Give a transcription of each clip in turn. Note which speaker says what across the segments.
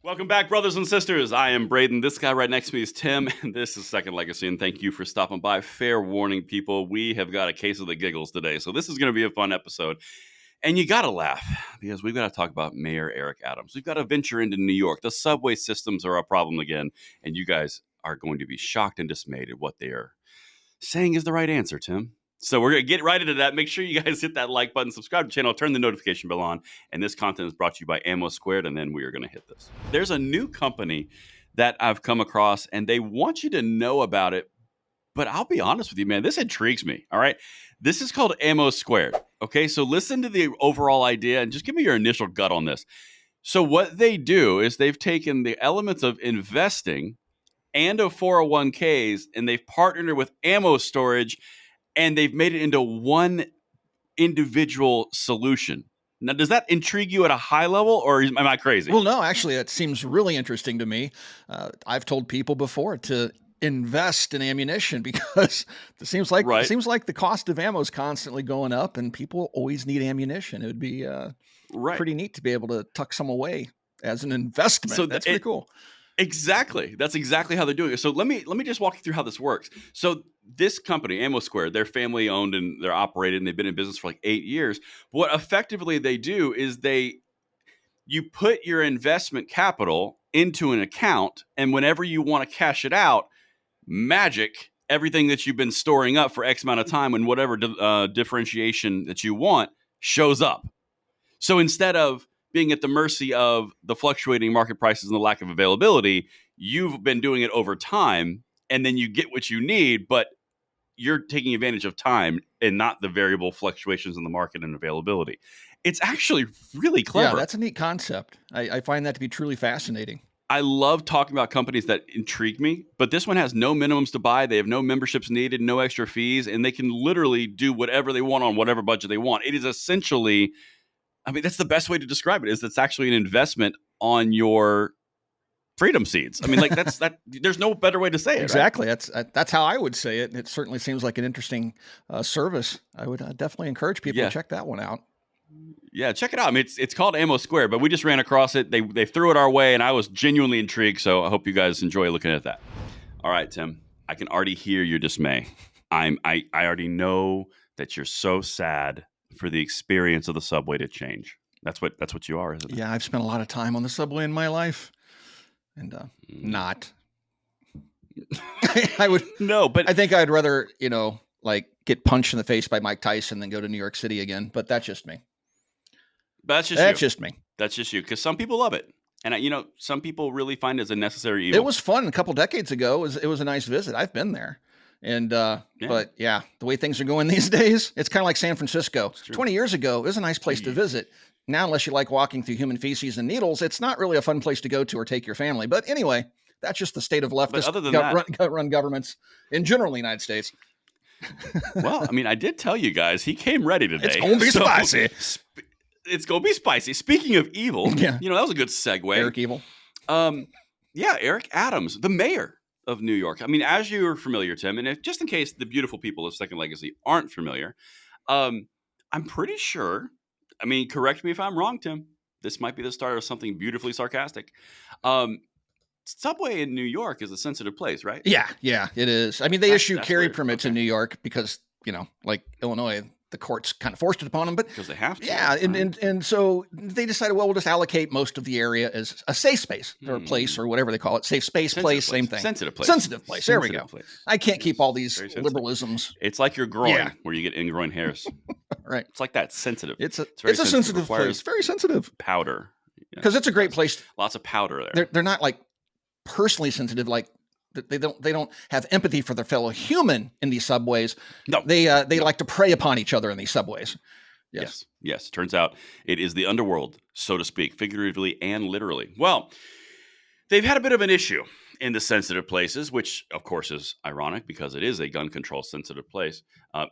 Speaker 1: Welcome back, brothers and sisters. I am Braden. This guy right next to me is Tim, and this is Second Legacy, and thank you for stopping by. Fair warning, people, we have got a case of the giggles today, so this is going to be a fun episode. And you got to laugh, because we've got to talk about Mayor Eric Adams. We've got to venture into New York. The subway systems are a problem again, and you guys are going to be shocked and dismayed at what they are saying is the right answer, Tim. So we're going to get right into that. Make sure you guys hit that like button, subscribe to the channel, turn the notification bell on. And this content is brought to you by Ammo Squared, and then we are going to hit this. There's a new company that I've come across, and they want you to know about it. But I'll be honest with you, man, this intrigues me, all right? This is called Ammo Squared, okay? So listen to the overall idea and just give me your initial gut on this. So what they do is they've taken the elements of investing and of 401ks, and they've partnered with ammo storage, and they've made it into one individual solution. Now, does that intrigue you at a high level, or am I crazy?
Speaker 2: Well, no, actually, it seems really interesting to me. I've told people before to invest in ammunition because it seems like the cost of ammo is constantly going up, and people always need ammunition. It would be pretty neat to be able to tuck some away as an investment. So that's pretty cool.
Speaker 1: Exactly. That's exactly how they're doing it. So let me just walk you through how this works. So this company, Ammo Squared, they're family owned and they're operated, and they've been in business for like 8 years. What effectively they do is you put your investment capital into an account, and whenever you want to cash it out, magic, everything that you've been storing up for X amount of time and whatever differentiation that you want shows up. So instead of being at the mercy of the fluctuating market prices and the lack of availability, you've been doing it over time, and then you get what you need, but you're taking advantage of time and not the variable fluctuations in the market and availability. It's actually really clever.
Speaker 2: Yeah, that's a neat concept. I find that to be truly fascinating.
Speaker 1: I love talking about companies that intrigue me, but this one has no minimums to buy. They have no memberships needed, no extra fees, and they can literally do whatever they want on whatever budget they want. It is essentially, I mean, that's the best way to describe it, is it's actually an investment on your freedom seeds. I mean, like that. There's no better way to say it.
Speaker 2: Exactly.
Speaker 1: Right?
Speaker 2: That's how I would say it. It certainly seems like an interesting service. I would definitely encourage people to check that one out.
Speaker 1: Yeah, check it out. I mean, it's called Ammo Squared, but we just ran across it. They threw it our way, and I was genuinely intrigued. So I hope you guys enjoy looking at that. All right, Tim, I can already hear your dismay. I already know that you're so sad for the experience of the subway to change. That's what you are, isn't it?
Speaker 2: Yeah, I've spent a lot of time on the subway in my life, and not. I would
Speaker 1: no, but
Speaker 2: I think I'd rather like get punched in the face by Mike Tyson than go to New York City again. But that's just me.
Speaker 1: That's just me. That's just you, because some people love it, and some people really find it as a necessary evil.
Speaker 2: It was fun a couple decades ago. It was a nice visit. I've been there. And, but yeah, the way things are going these days, it's kind of like San Francisco. 20 years ago, it was a nice place to visit. Now, unless you like walking through human feces and needles, it's not really a fun place to go to or take your family. But anyway, that's just the state of leftist run governments in general in the United States.
Speaker 1: Well, I mean, I did tell you guys, he came ready today.
Speaker 2: It's going to be spicy.
Speaker 1: It's going to be spicy. Speaking of evil, that was a good segue.
Speaker 2: Eric Evil.
Speaker 1: Eric Adams, the mayor of New York. I mean, as you're familiar, Tim, and just in case the beautiful people of Second Legacy aren't familiar, I'm pretty sure, I mean, correct me if I'm wrong, Tim, this might be the start of something beautifully sarcastic. Subway in New York is a sensitive place, right?
Speaker 2: Yeah, it is. I mean, they issue carry permits in New York because, like Illinois, the courts kind of forced it upon them, but
Speaker 1: because they have to.
Speaker 2: Yeah. And so they decided, well, we'll just allocate most of the area as a safe space or a place or whatever they call it. Safe space, same thing.
Speaker 1: Sensitive place.
Speaker 2: There we go. I can't keep all these liberalisms.
Speaker 1: It's like your groin where you get ingroin hairs.
Speaker 2: Right.
Speaker 1: It's like that. Sensitive.
Speaker 2: It's a sensitive place. Very sensitive.
Speaker 1: Powder.
Speaker 2: Because it's a great place.
Speaker 1: Lots of powder there.
Speaker 2: They're not like personally sensitive, like they don't have empathy for their fellow human in these subways.
Speaker 1: No,
Speaker 2: they like to prey upon each other in these subways.
Speaker 1: Yes. Turns out it is the underworld, so to speak, figuratively and literally. Well, they've had a bit of an issue in the sensitive places, which of course is ironic because it is a gun control sensitive place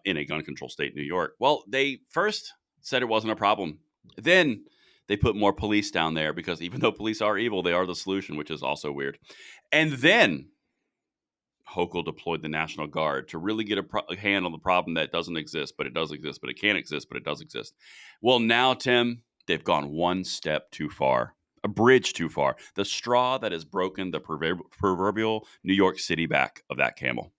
Speaker 1: in a gun control state, New York. Well, they first said it wasn't a problem. Then they put more police down there because even though police are evil, they are the solution, which is also weird. And then Hochul deployed the National Guard to really get a hand on the problem that doesn't exist, but it does exist, but it can't exist, but it does exist. Well, now, Tim, they've gone one step too far. a bridge too far. The straw that has broken the proverbial New York City back of that camel.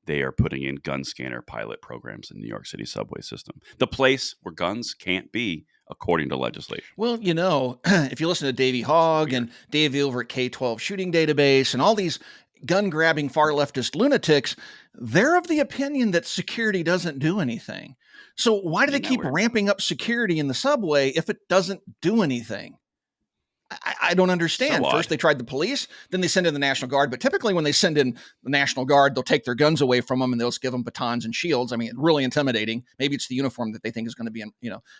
Speaker 1: They are putting in gun scanner pilot programs in New York City subway system. The place where guns can't be, according to legislation.
Speaker 2: Well, if you listen to Davey Hogg and Davey over at K-12 Shooting Database and all these gun-grabbing far leftist lunatics, they're of the opinion that security doesn't do anything. So why do they keep ramping up security in the subway if it doesn't do anything? I don't understand. First, they tried the police, then they send in the National Guard. But typically when they send in the National Guard, they'll take their guns away from them and they'll just give them batons and shields. I mean, really intimidating. Maybe it's the uniform that they think is going to be,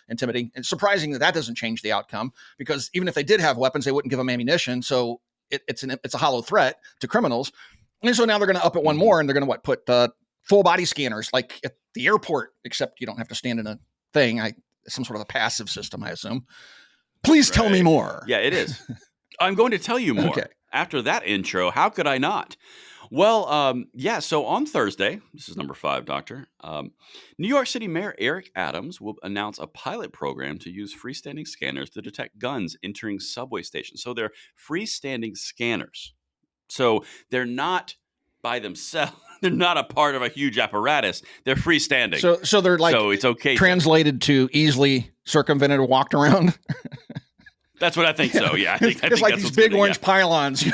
Speaker 2: intimidating. It's surprising that doesn't change the outcome, because even if they did have weapons, they wouldn't give them ammunition. So it's a hollow threat to criminals. And so now they're going to up it one more, and they're going to put full body scanners like at the airport, except you don't have to stand in a thing. Some sort of a passive system, I assume. Please tell me more.
Speaker 1: Yeah, it is. I'm going to tell you more. Okay. After that intro, how could I not? Well, so on Thursday, this is number 5, Doctor, New York City Mayor Eric Adams will announce a pilot program to use freestanding scanners to detect guns entering subway stations. So they're freestanding scanners. So they're not by themselves. They're not a part of a huge apparatus. They're freestanding.
Speaker 2: So they're like,
Speaker 1: so it's okay
Speaker 2: translated to easily circumvented or walked around.
Speaker 1: That's what I think. So yeah, I think
Speaker 2: it's like these big orange pylons.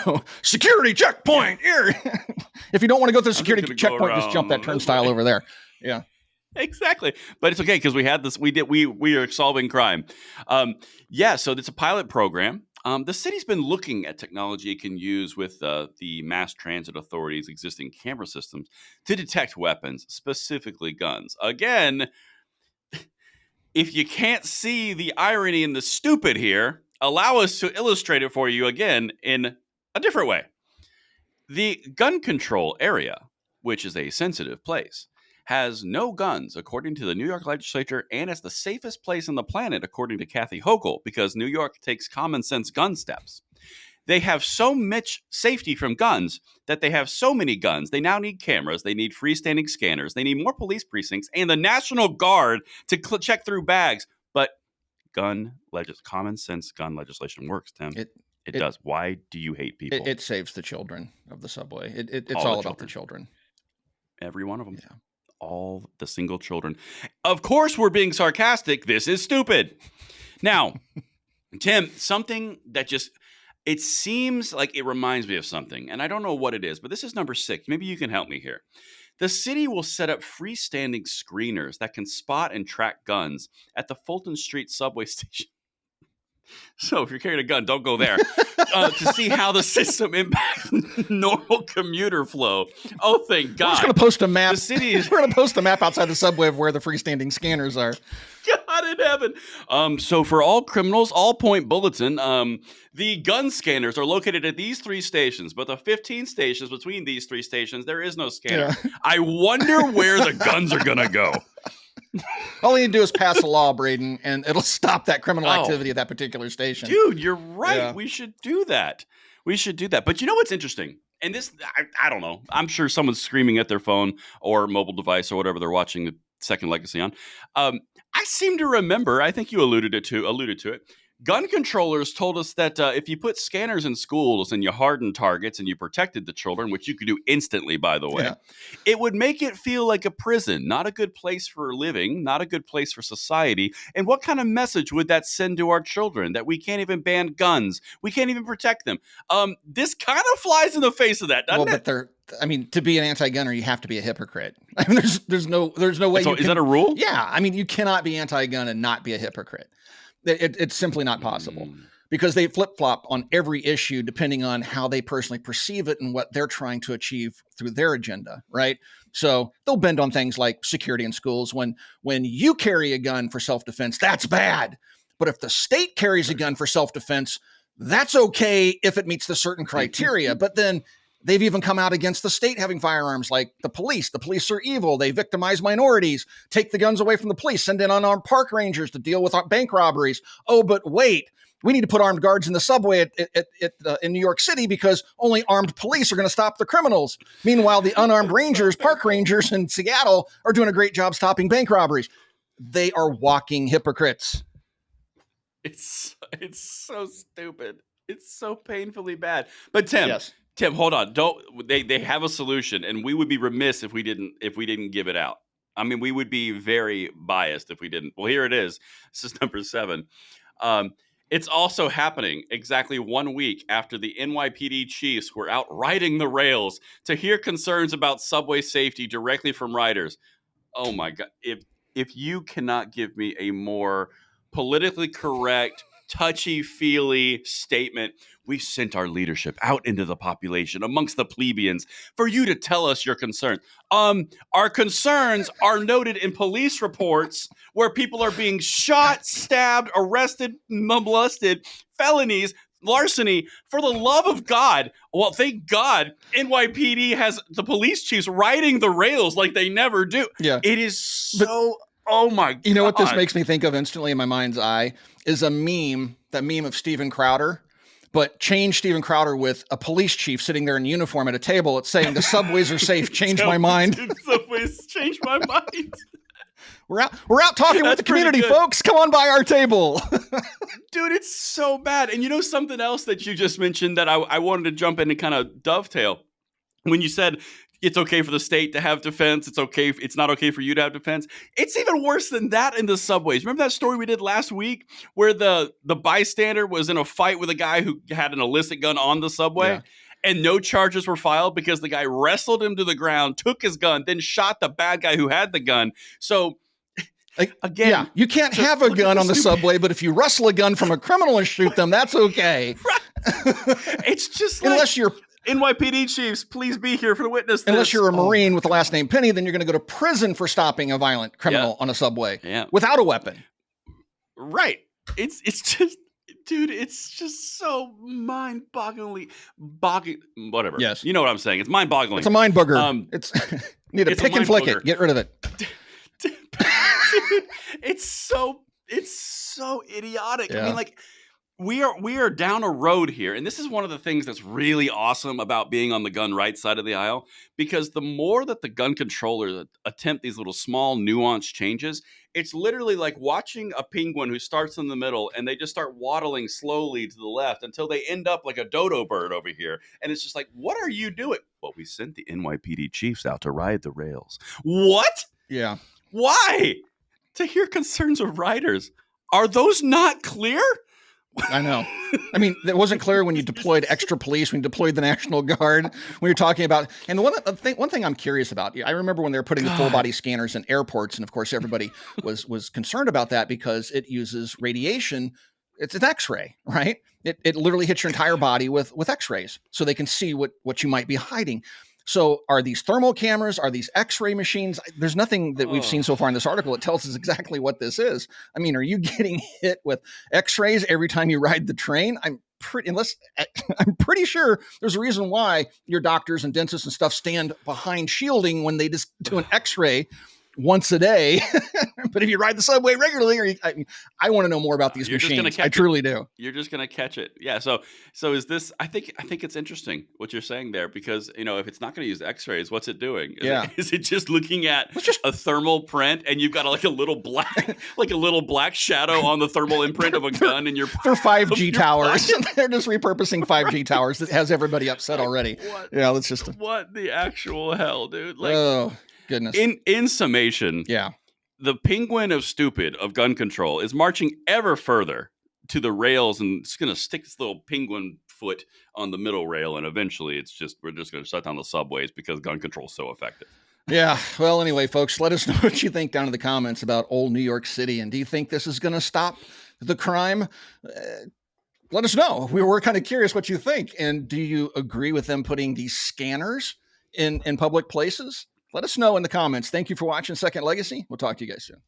Speaker 2: Security checkpoint here. If you don't want to go through the security checkpoint, just jump that turnstile over there. Yeah.
Speaker 1: Exactly. But it's okay because we had this. We are solving crime. So it's a pilot program. The city's been looking at technology it can use with the Mass Transit Authority's existing camera systems to detect weapons, specifically guns. Again, if you can't see the irony and the stupid here, allow us to illustrate it for you again in a different way. The gun control area, which is a sensitive place, has no guns, according to the New York legislature, and it's the safest place on the planet, according to Kathy Hochul, because New York takes common sense gun steps. They have so much safety from guns that they have so many guns. They now need cameras. They need freestanding scanners. They need more police precincts and the National Guard to check through bags. But common sense gun legislation works, Tim. It does. Why do you hate people?
Speaker 2: It saves the children of the subway. It's all about the children.
Speaker 1: Every one of them. Yeah. All the single children. Of course, we're being sarcastic. This is stupid. Now, Tim, something that it seems like it reminds me of something, and I don't know what it is, but this is number 6. Maybe you can help me here. The city will set up freestanding screeners that can spot and track guns at the Fulton Street subway station. So if you're carrying a gun, don't go there. To see how the system impacts normal commuter flow. Oh, thank God.
Speaker 2: We're just going to post a map. We're going to post a map outside the subway of where the freestanding scanners are.
Speaker 1: God in heaven. So for all criminals, all point bulletin, the gun scanners are located at these 3 stations, but the 15 stations between these 3 stations, there is no scanner. Yeah. I wonder where the guns are going to go.
Speaker 2: All you need to do is pass a law, Braden, and it'll stop that criminal activity at that particular station.
Speaker 1: Dude, you're right. Yeah. We should do that. But you know what's interesting? And this, I don't know. I'm sure someone's screaming at their phone or mobile device or whatever they're watching the Second Legacy on. I seem to remember, I think you alluded to it. Gun controllers told us that if you put scanners in schools and you hardened targets and you protected the children, which you could do instantly, by the way, it would make it feel like a prison, not a good place for living, not a good place for society. And what kind of message would that send to our children that we can't even ban guns? We can't even protect them. This kind of flies in the face of that, doesn't it?
Speaker 2: But to be an anti-gunner, you have to be a hypocrite. I mean, there's no way.
Speaker 1: Is that a rule?
Speaker 2: Yeah. I mean, you cannot be anti-gun and not be a hypocrite. It's simply not possible because they flip-flop on every issue depending on how they personally perceive it and what they're trying to achieve through their agenda, right? So they'll bend on things like security in schools. When you carry a gun for self-defense, that's bad. But if the state carries a gun for self-defense, that's okay if it meets the certain criteria. But then they've even come out against the state having firearms, like the police. The police are evil. They victimize minorities, take the guns away from the police, send in unarmed park rangers to deal with bank robberies. Oh, but wait, we need to put armed guards in the subway in New York City because only armed police are going to stop the criminals. Meanwhile, the unarmed rangers, park rangers in Seattle are doing a great job stopping bank robberies. They are walking hypocrites.
Speaker 1: It's so stupid. It's so painfully bad. But Tim,
Speaker 2: Yes.
Speaker 1: Tim, hold on. Don't they have a solution, and we would be remiss if we didn't give it out. I mean, we would be very biased if we didn't. Well, here it is. This is number 7. Um, it's also happening exactly 1 week after the NYPD chiefs were out riding the rails to hear concerns about subway safety directly from riders. Oh my God. If you cannot give me a more politically correct, touchy-feely statement, we sent our leadership out into the population amongst the plebeians for you to tell us your concerns. Our concerns are noted in police reports where people are being shot, stabbed, arrested, molested, felonies, larceny. For the love of God, well, thank God NYPD has the police chiefs riding the rails like they never do.
Speaker 2: Yeah.
Speaker 1: It is so, oh my God.
Speaker 2: You know what this makes me think of instantly in my mind's eye is a meme, that meme of Steven Crowder, but change Steven Crowder with a police chief sitting there in uniform at a table. It's saying the subways are safe. Change my mind.
Speaker 1: Subways change my mind.
Speaker 2: We're out talking with the community, folks. Come on by our table.
Speaker 1: Dude, it's so bad. And you know something else that you just mentioned that I wanted to jump in and kind of dovetail? When you said it's okay for the state to have defense, it's not okay for you to have defense. It's even worse than that in the subways. Remember that story we did last week where the bystander was in a fight with a guy who had an illicit gun on the subway? Yeah. And no charges were filed because the guy wrestled him to the ground, took his gun, then shot the bad guy who had the gun. So again,
Speaker 2: yeah, you can't have a gun on the subway, but if you wrestle a gun from a criminal and shoot them, that's okay.
Speaker 1: It's just like,
Speaker 2: unless you're
Speaker 1: NYPD chiefs, please be here for the witness.
Speaker 2: Unless you're a Marine with the last name Penny, then you're going to go to prison for stopping a violent criminal on a subway without a weapon.
Speaker 1: Right. It's just, dude, it's just so mind-bogglingly whatever.
Speaker 2: Yes.
Speaker 1: You know what I'm saying. It's mind-boggling.
Speaker 2: It's a mind booger. It's need to pick and flick it. Get rid of it.
Speaker 1: Dude, it's so idiotic. Yeah. I mean, like, we are down a road here, and this is one of the things that's really awesome about being on the gun right side of the aisle, because the more that the gun controllers attempt these little small nuanced changes, it's literally like watching a penguin who starts in the middle and they just start waddling slowly to the left until they end up like a dodo bird over here. And it's just like, what are you doing? Well, we sent the NYPD chiefs out to ride the rails. What?
Speaker 2: Yeah.
Speaker 1: Why? To hear concerns of riders. Are those not clear?
Speaker 2: I know. I mean, it wasn't clear when you deployed extra police, when you deployed the National Guard, when you're talking about, and the one thing I'm curious about, I remember when they were putting the full body scanners in airports, and of course everybody was concerned about that because it uses radiation. It's an X-ray, right? It literally hits your entire body with X-rays so they can see what you might be hiding. So are these thermal cameras? Are these X-ray machines? There's nothing that we've seen so far in this article that tells us exactly what this is. I mean, are you getting hit with X-rays every time you ride the train? I'm pretty sure there's a reason why your doctors and dentists and stuff stand behind shielding when they just do an X-ray once a day. But if you ride the subway regularly, I want to know more about these machines. I truly do.
Speaker 1: You're just going to catch it. Yeah. So is this, I think it's interesting what you're saying there, because, you know, if it's not going to use X-rays, what's it doing? Is it just looking at a thermal print and you've got like a little black shadow on the thermal imprint of a gun in your
Speaker 2: They're 5G towers. They're just repurposing 5G towers that has everybody upset already.
Speaker 1: What the actual hell, dude? Like,
Speaker 2: oh, goodness.
Speaker 1: In summation, the penguin of stupid of gun control is marching ever further to the rails, and it's going to stick its little penguin foot on the middle rail, and eventually we're just going to shut down the subways because gun control is so effective.
Speaker 2: Yeah. Well, anyway, folks, let us know what you think down in the comments about old New York City, and do you think this is going to stop the crime? Let us know. We're kind of curious what you think, and do you agree with them putting these scanners in public places? Let us know in the comments. Thank you for watching Second Legacy. We'll talk to you guys soon.